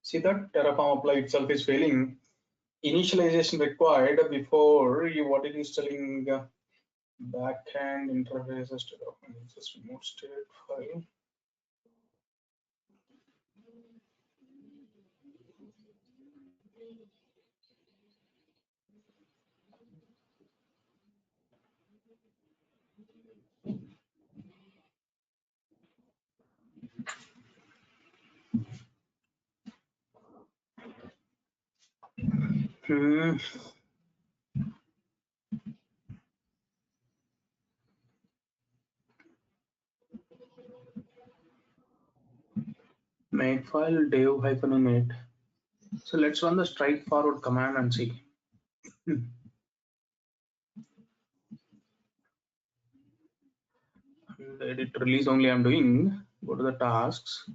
See that Terraform apply itself is failing. Initialization required before you what it is telling backend interfaces to just remote state file. Hmm. Make file dev hyphen init. So let's run the straightforward command and see. And edit release only I'm doing. Go to the tasks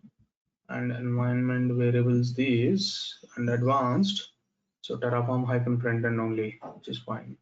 and environment variables these and advanced. So Terraform hyphen front end only, which is fine.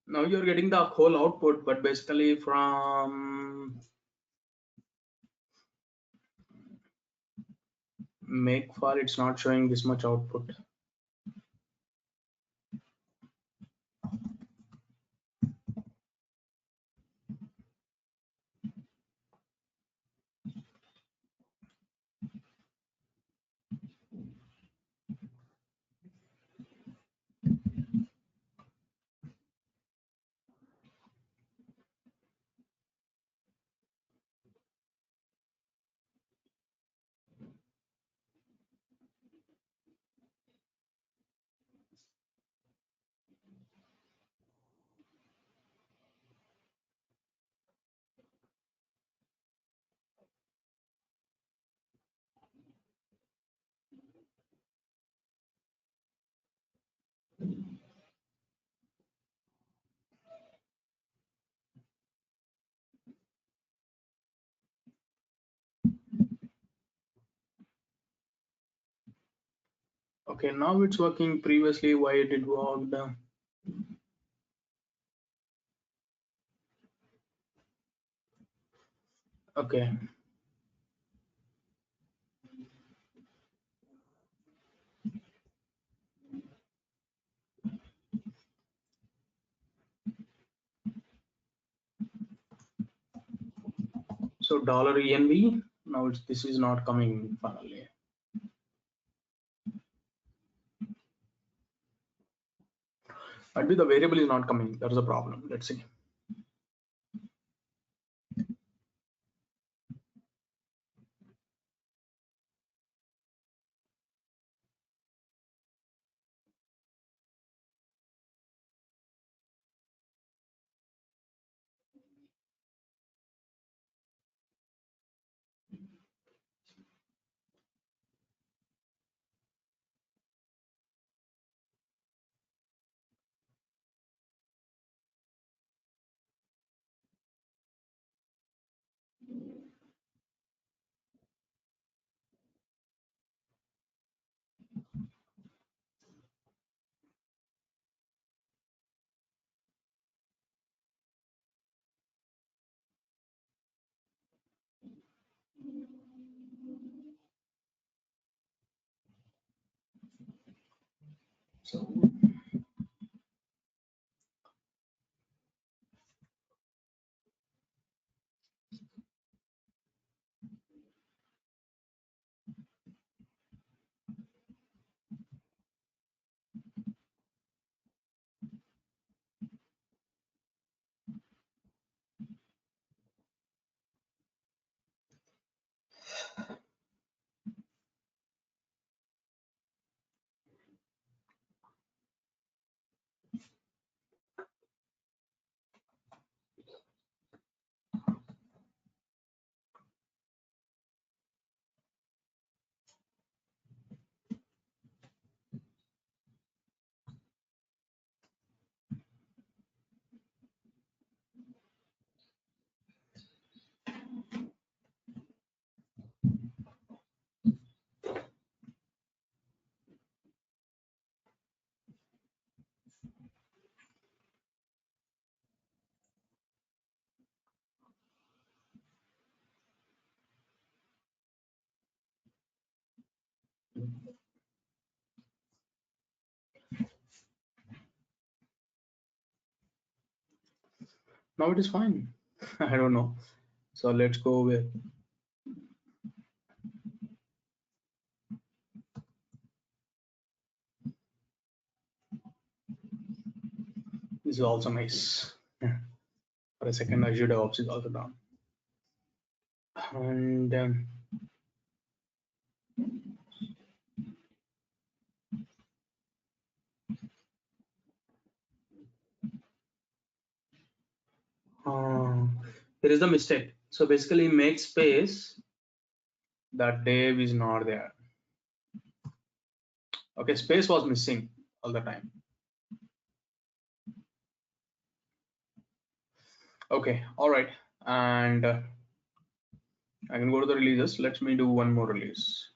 Now you're getting the whole output, but basically from make file, it's not showing this much output. Okay, now it's working. Previously, why it did work? Okay. So $env. Now this is not coming finally. Might be the variable is not coming. That is a problem. Let's see. So now it is fine. I don't know. So let's go with this is also nice. For a second, Azure DevOps is also down. And here is the mistake. So basically, make space that Dave is not there. Okay, space was missing all the time. Okay, all right. And I can go to the releases. Let me do one more release.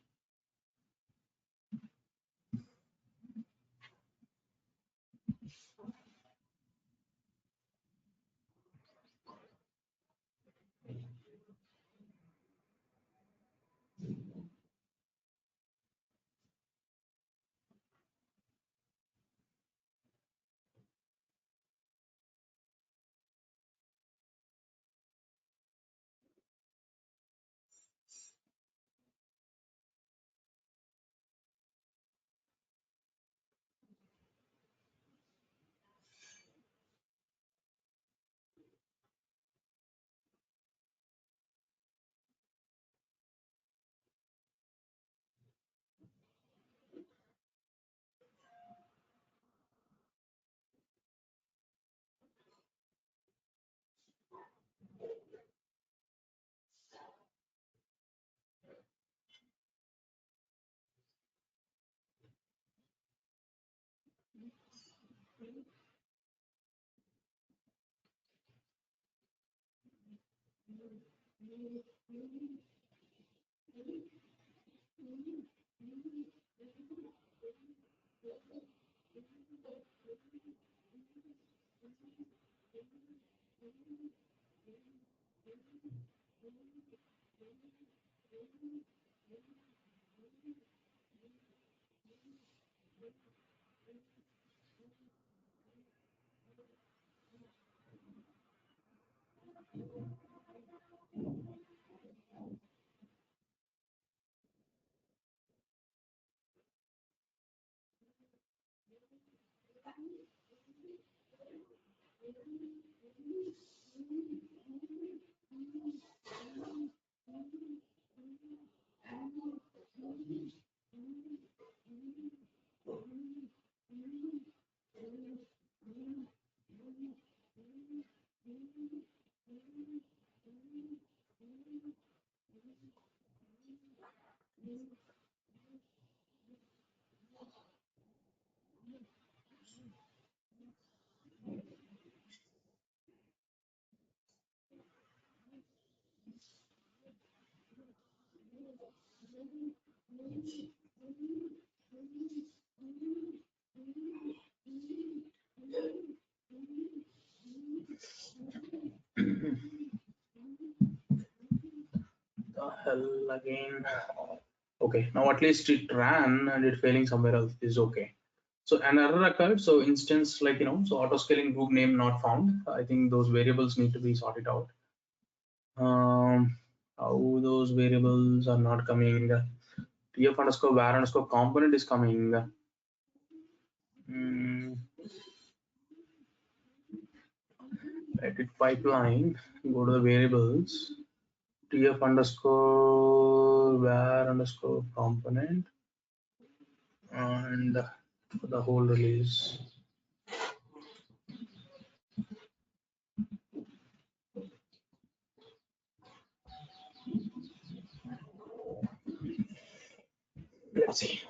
The hell again. Okay, now at least it ran and it failing somewhere else is okay. So an error occurred. So instance like so auto scaling group name not found. I think those variables need to be sorted out. How those variables are not coming. TF underscore var underscore component is coming. Edit pipeline. Go to the variables. TF underscore var underscore component and the whole release. Let's see.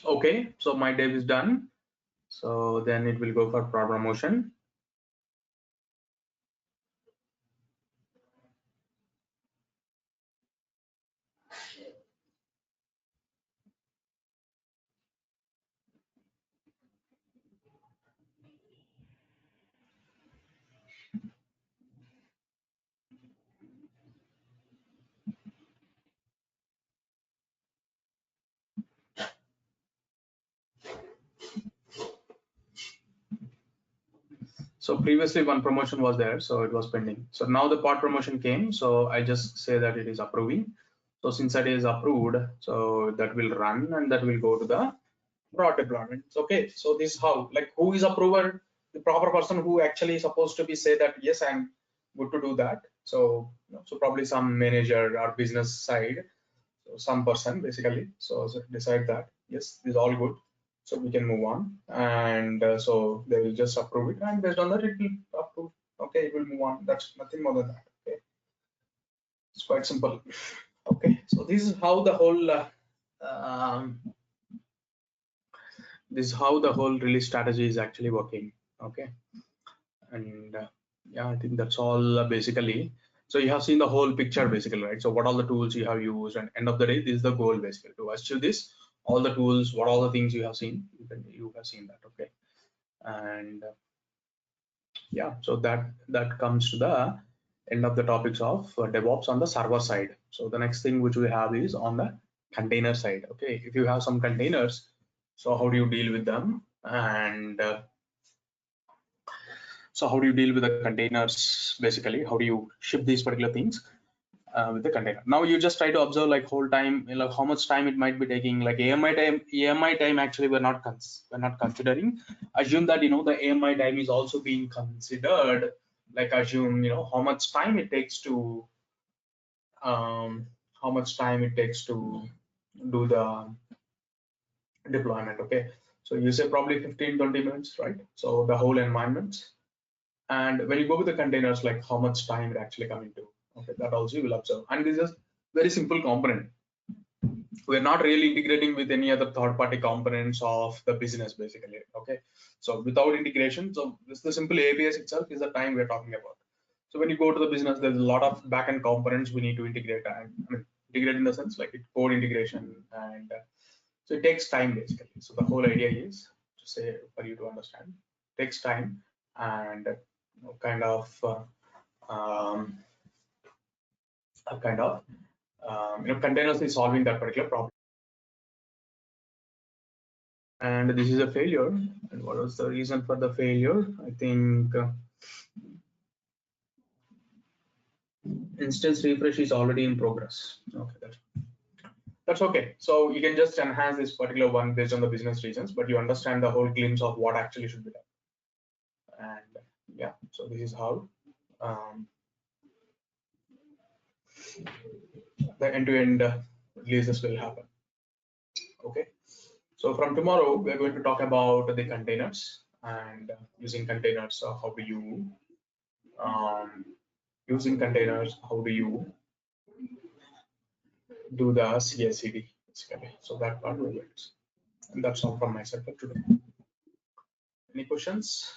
Okay, so my dev is done. So then it will go for prod promotion. So previously one promotion was there, so it was pending. So now the pod promotion came, so I just say that it is approving. So since that is approved, so that will run and that will go to the prod deployment. Okay, so this is how, like, who is approver? The proper person who actually is supposed to be say that yes, I'm good to do that. So so probably some manager or business side, so some person basically. So decide that yes, this is all good, so we can move on, and so they will just approve it, and based on that it will approve. Okay, it will move on. That's nothing more than that. Okay, it's quite simple. Okay, so this is how the whole this is how the whole release strategy is actually working. Okay, and yeah, I think that's all basically. So you have seen the whole picture basically, right? So what all the tools you have used, and end of the day, this is the goal basically to achieve this. All the tools, what all the things you have seen, you have seen that. Okay, and yeah, so that comes to the end of the topics of DevOps on the server side. So the next thing which we have is on the container side. Okay, if you have some containers, so how do you deal with them, and so how do you deal with the containers basically? How do you ship these particular things with the container? Now you just try to observe like whole time, you know, how much time it might be taking. Like AMI time actually we're not considering. Assume that the AMI time is also being considered. Like assume how much time it takes to how much time it takes to do the deployment. Okay, so you say probably 15-20 minutes, right? So the whole environment. And when you go with the containers, like how much time it actually coming to. Okay, that also you will observe. And this is very simple component. We're not really integrating with any other third-party components of the business, basically. Okay, so without integration, so this the simple APIs itself is the time we're talking about. So when you go to the business, there's a lot of backend components we need to integrate, and I mean, integrate in the sense like code integration, and so it takes time basically. So the whole idea is to say for you to understand, it takes time, and kind of a kind of containers is solving that particular problem. And this is a failure. And what was the reason for the failure? I think instance refresh is already in progress. Okay, that's okay. So you can just enhance this particular one based on the business reasons, but you understand the whole glimpse of what actually should be done. And yeah, so this is how the end-to-end releases will happen. Okay, so from tomorrow we're going to talk about the containers, and using containers, how do you using containers, how do you do the CI/CD basically. So that part will wait. And that's all from myself for today. Any questions?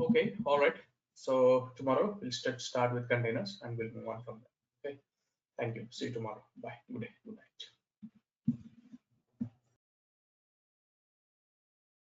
Okay, all right. So tomorrow we'll start with containers and we'll move on from there. Okay. Thank you. See you tomorrow. Bye. Good day. Good night.